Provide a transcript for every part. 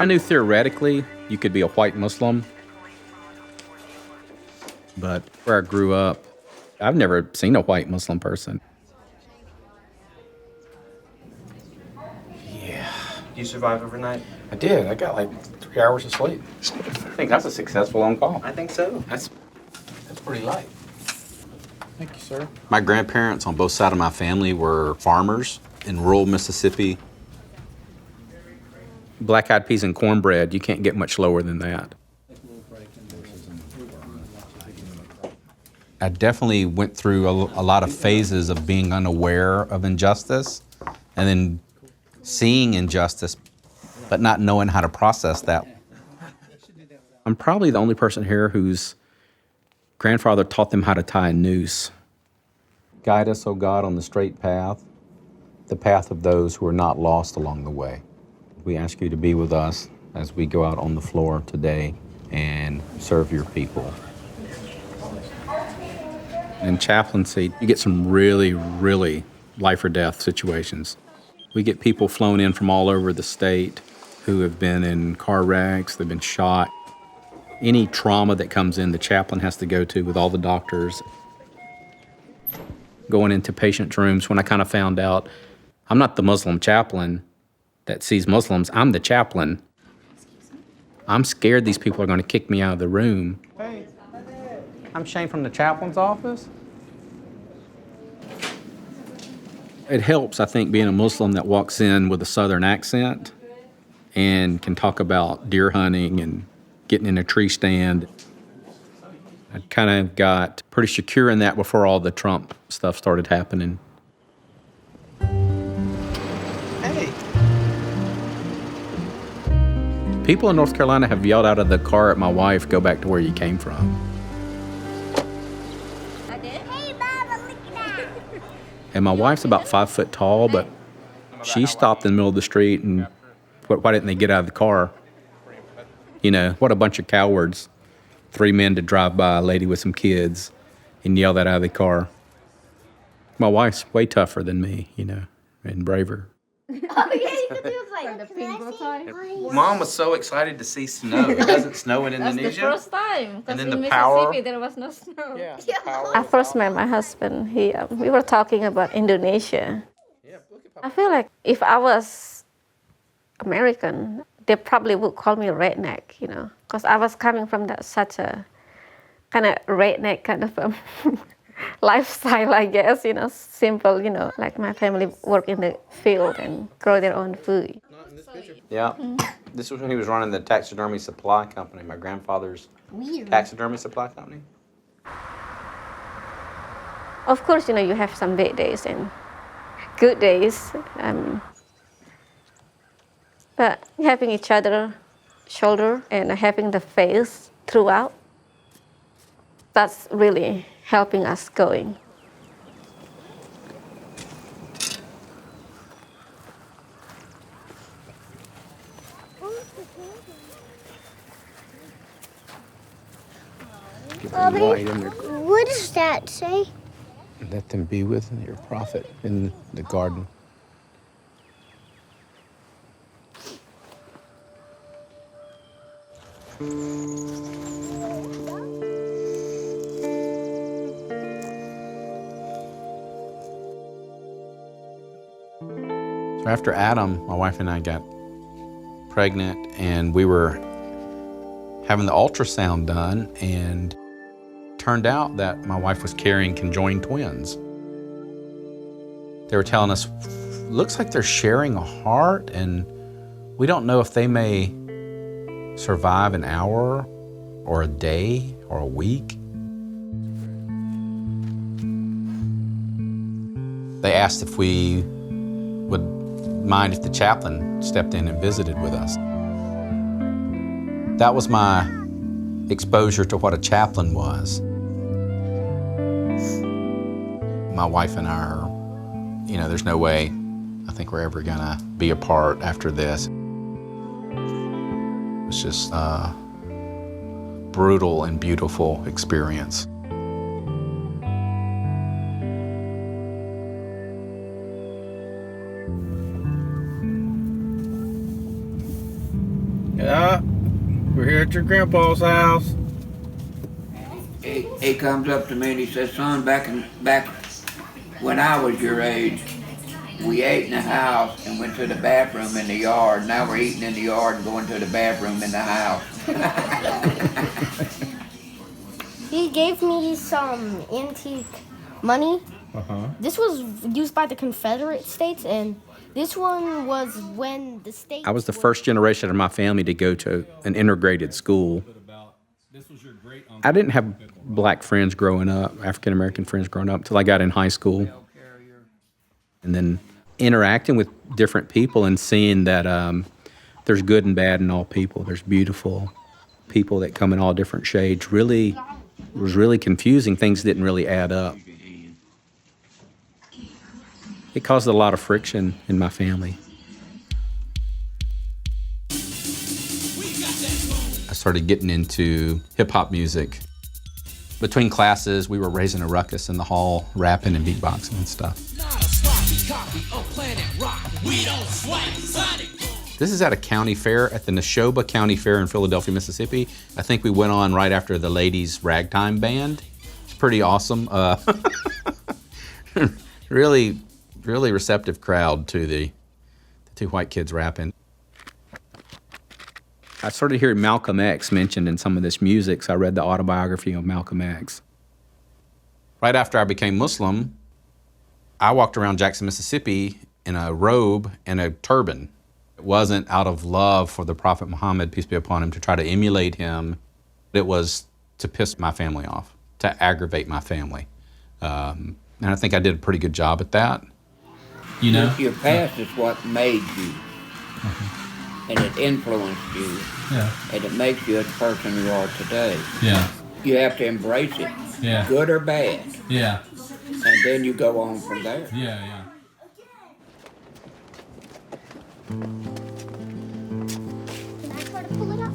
I knew theoretically you could be a white Muslim, but where I grew up, I've never seen a white Muslim person. Yeah. You survive overnight? I did. I got like 3 hours of sleep. I think that's a successful on call. I think so. That's pretty light. Thank you, sir. My grandparents on both sides of my family were farmers in rural Mississippi. Black-eyed peas and cornbread, you can't get much lower than that. I definitely went through a lot of phases of being unaware of injustice and then seeing injustice, but not knowing how to process that. I'm probably the only person here whose grandfather taught them how to tie a noose. Guide us, O God, on the straight path, the path of those who are not lost along the way. We ask you to be with us as we go out on the floor today and serve your people. In chaplaincy, you get some really, really life or death situations. We get people flown in from all over the state who have been in car wrecks, they've been shot. Any trauma that comes in, the chaplain has to go to with all the doctors. Going into patients' rooms, when I kind of found out I'm not the Muslim chaplain that sees Muslims, I'm the chaplain. I'm scared these people are going to kick me out of the room. Hey, I'm Shane from the chaplain's office. It helps, I think, being a Muslim that walks in with a Southern accent and can talk about deer hunting and getting in a tree stand. I kind of got pretty secure in that before all the Trump stuff started happening. Hey. People in North Carolina have yelled out of the car at my wife, "Go back to where you came from." And my wife's about 5 foot tall, but she stopped in the middle of the street and why didn't they get out of the car? You know, what a bunch of cowards. 3 men to drive by a lady with some kids and yell that out of the car. My wife's way tougher than me, you know, and braver. Oh, yeah, because he was like, the pink bow tie. Mom was so excited to see snow. It doesn't snow in Indonesia. That's the first time. Because then in the power- Mississippi, there was no snow. Yeah. I first met my husband. We were talking about Indonesia. I feel like if I was American, they probably would call me redneck, you know, because I was coming from such a kind of redneck kind of lifestyle, I guess, you know, simple, you know, like my family work in the field and grow their own food. Yeah. This was when he was running the taxidermy supply company, my grandfather's taxidermy supply company. Of course, you know, you have some bad days and good days. But having each other shoulder and having the faith throughout, that's really helping us going. Bobby, what does that say? Let them be with your prophet in the garden. So after Adam, my wife and I got pregnant, and we were having the ultrasound done, and turned out that my wife was carrying conjoined twins. They were telling us, looks like they're sharing a heart, and we don't know if they may survive an hour or a day or a week. They asked if we would mind if the chaplain stepped in and visited with us. That was my exposure to what a chaplain was. My wife and I are, you know, there's no way I think we're ever gonna be apart after this. It's just a brutal and beautiful experience. Yeah, we're here at your grandpa's house. He comes up to me and he says, son, back when I was your age, we ate in the house and went to the bathroom in the yard. Now we're eating in the yard and going to the bathroom in the house. He gave me some antique money. This was used by the Confederate States, and this one was when the states... I was the first generation of my family to go to an integrated school. I didn't have black friends growing up, African-American friends growing up, until I got in high school. And then interacting with different people and seeing that there's good and bad in all people. There's beautiful people that come in all different shades. Really, it was really confusing. Things didn't really add up. It caused a lot of friction in my family. I started getting into hip-hop music. Between classes, we were raising a ruckus in the hall, rapping and beatboxing and stuff. This is at a county fair, at the Neshoba County Fair in Philadelphia, Mississippi. I think we went on right after the ladies' ragtime band. It's pretty awesome. Really receptive crowd to the two white kids rapping. I started hearing Malcolm X mentioned in some of this music, so I read the autobiography of Malcolm X. Right after I became Muslim, I walked around Jackson, Mississippi in a robe and a turban. It wasn't out of love for the Prophet Muhammad, peace be upon him, to try to emulate him. It was to piss my family off, to aggravate my family. And I think I did a pretty good job at that. You know? Your past is what made you. And it influenced you. Yeah. And it makes you the person you are today. Yeah. You have to embrace it. Yeah. Good or bad. Yeah. And then you go on from there. Yeah. Can I try to pull it up?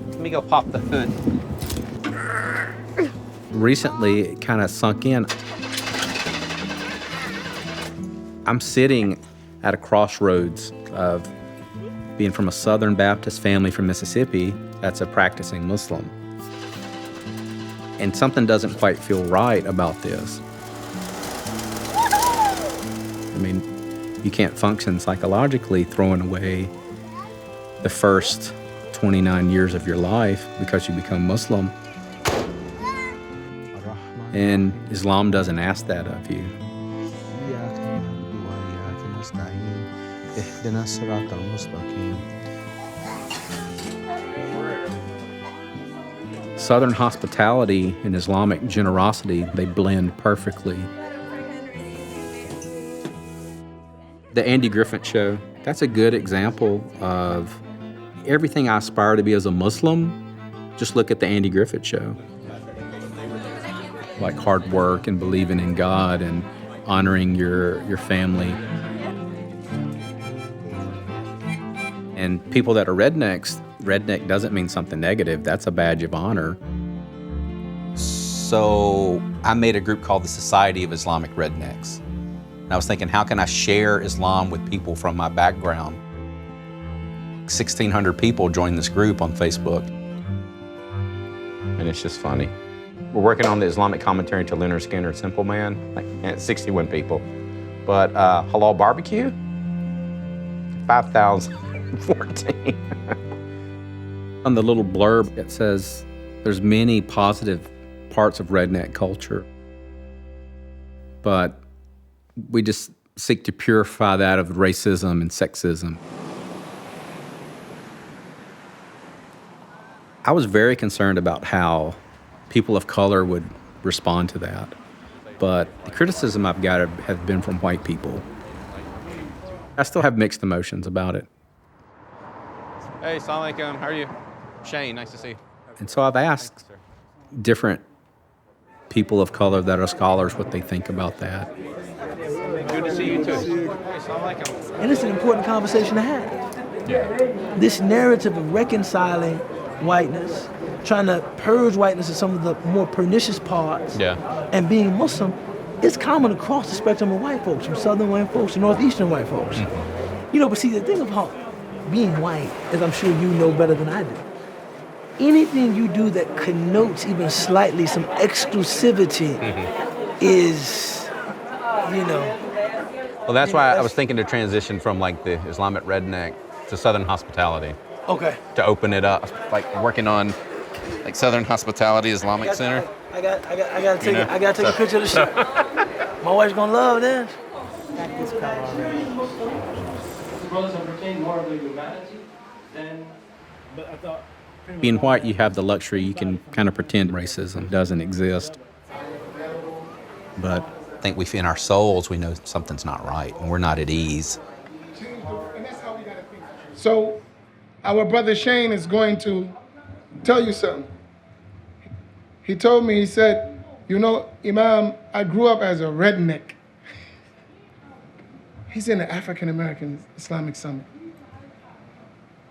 Let me go pop the hood. Recently, it kind of sunk in. I'm sitting at a crossroads of being from a Southern Baptist family from Mississippi that's a practicing Muslim. And something doesn't quite feel right about this. I mean, you can't function psychologically throwing away the first 29 years of your life because you become Muslim. And Islam doesn't ask that of you. Southern hospitality and Islamic generosity, they blend perfectly. The Andy Griffith Show, that's a good example of everything I aspire to be as a Muslim. Just look at the Andy Griffith Show. Like hard work and believing in God and honoring your family. And people that are rednecks, redneck doesn't mean something negative. That's a badge of honor. So I made a group called the Society of Islamic Rednecks. And I was thinking, how can I share Islam with people from my background? 1,600 people joined this group on Facebook. And it's just funny. We're working on the Islamic commentary to Leonard Skinner, Simple Man. Like, 61 people. But Halal Barbecue, 5,014. On the little blurb, it says there's many positive parts of redneck culture, but we just seek to purify that of racism and sexism. I was very concerned about how people of color would respond to that, but the criticism I've got has been from white people. I still have mixed emotions about it. Hey, assalamu alaikum. How are you? Shane, nice to see you. And so I've asked different people of color that are scholars what they think about that. Good to see you too. Hey, assalamu alaikum. And it's an important conversation to have. This narrative of reconciling whiteness, trying to purge whiteness of some of the more pernicious parts, and being Muslim, is common across the spectrum of white folks, from Southern white folks to Northeastern white folks. You know, but see, the thing about being white, as I'm sure you know better than I do, anything you do that connotes even slightly some exclusivity is, you know. Well, that's why I was thinking to transition from like the Islamic redneck to Southern hospitality. Okay. To open it up, like working on like Southern Hospitality Islamic Center. I gotta take a picture of the shit. My wife's gonna love this. Got this car already. Brothers have retained more of their humanity than. But I thought. Being white, you have the luxury, you can kind of pretend racism doesn't exist. But I think in our souls, we know something's not right and we're not at ease. So, our brother Shane is going to tell you something. He told me, he said, you know, Imam, I grew up as a redneck. He's in the African American Islamic Summit.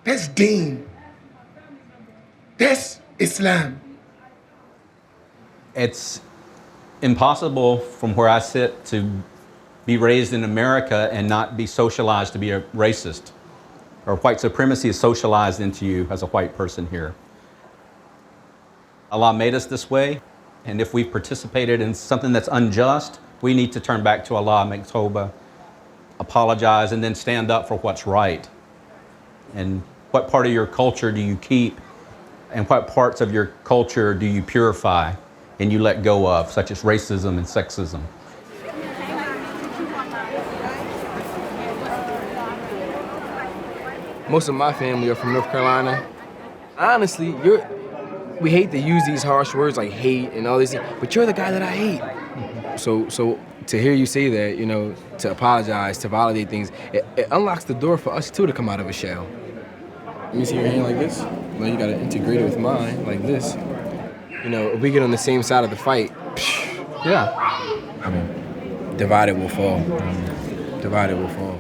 That's Deen. That's Islam. It's impossible from where I sit to be raised in America and not be socialized to be a racist. Or white supremacy is socialized into you as a white person here. Allah made us this way, and if we've participated in something that's unjust, we need to turn back to Allah, make tawbah, apologize, and then stand up for what's right. And what part of your culture do you keep, and what parts of your culture do you purify and you let go of, such as racism and sexism? Most of my family are from North Carolina. Honestly, we hate to use these harsh words like hate and all these things, but you're the guy that I hate. So to hear you say that, you know, to apologize, to validate things, it unlocks the door for us too to come out of a shell. Let me see your hand like this. Now you gotta integrate it with mine like this. You know, if we get on the same side of the fight, yeah. I mean, divided will fall. Divided will fall.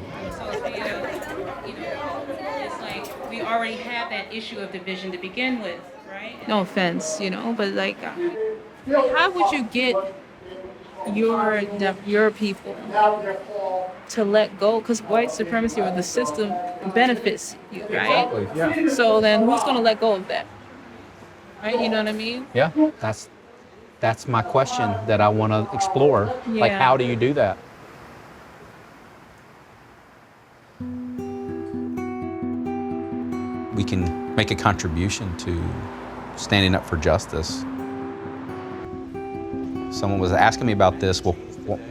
We already have that issue of division to begin with, right? No offense, you know, but like, how would you get your people to let go? Because white supremacy or the system benefits you, right? Exactly, yeah. So then who's going to let go of that? Right, you know what I mean? Yeah, that's my question that I want to explore. Yeah. Like, how do you do that? We can make a contribution to standing up for justice. Someone was asking me about this, well,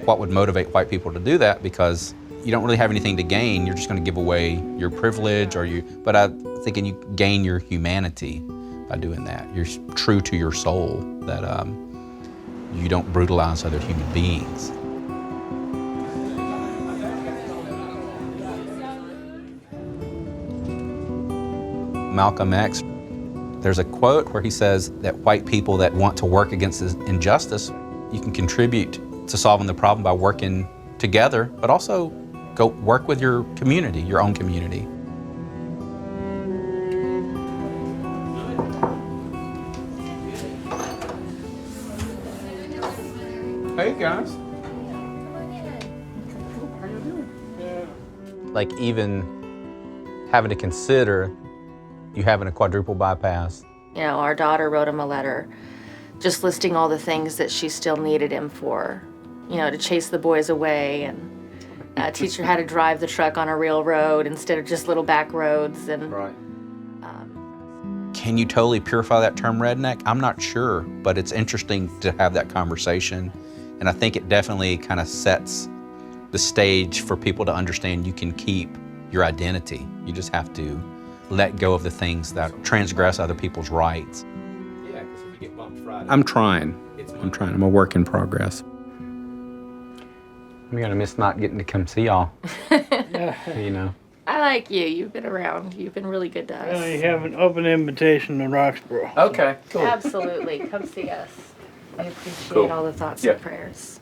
what would motivate white people to do that? Because you don't really have anything to gain. You're just going to give away your privilege, but I'm thinking you gain your humanity by doing that. You're true to your soul, that you don't brutalize other human beings. Malcolm X, there's a quote where he says that white people that want to work against injustice, you can contribute to solving the problem by working together, but also go work with your community, your own community. Hey guys. Like even having to consider you having a quadruple bypass. You know, our daughter wrote him a letter just listing all the things that she still needed him for. You know, to chase the boys away and teach her how to drive the truck on a real road instead of just little back roads. And right. Can you totally purify that term redneck? I'm not sure, but it's interesting to have that conversation. And I think it definitely kind of sets the stage for people to understand you can keep your identity. You just have to let go of the things that transgress other people's rights. Yeah, because if you get bumped Friday. I'm trying. I'm a work in progress. I'm gonna miss not getting to come see y'all. You know. I like you. You've been around. You've been really good to us. Well, you have an open invitation to Roxborough. Okay, cool. Absolutely. Come see us. I appreciate all the thoughts and prayers.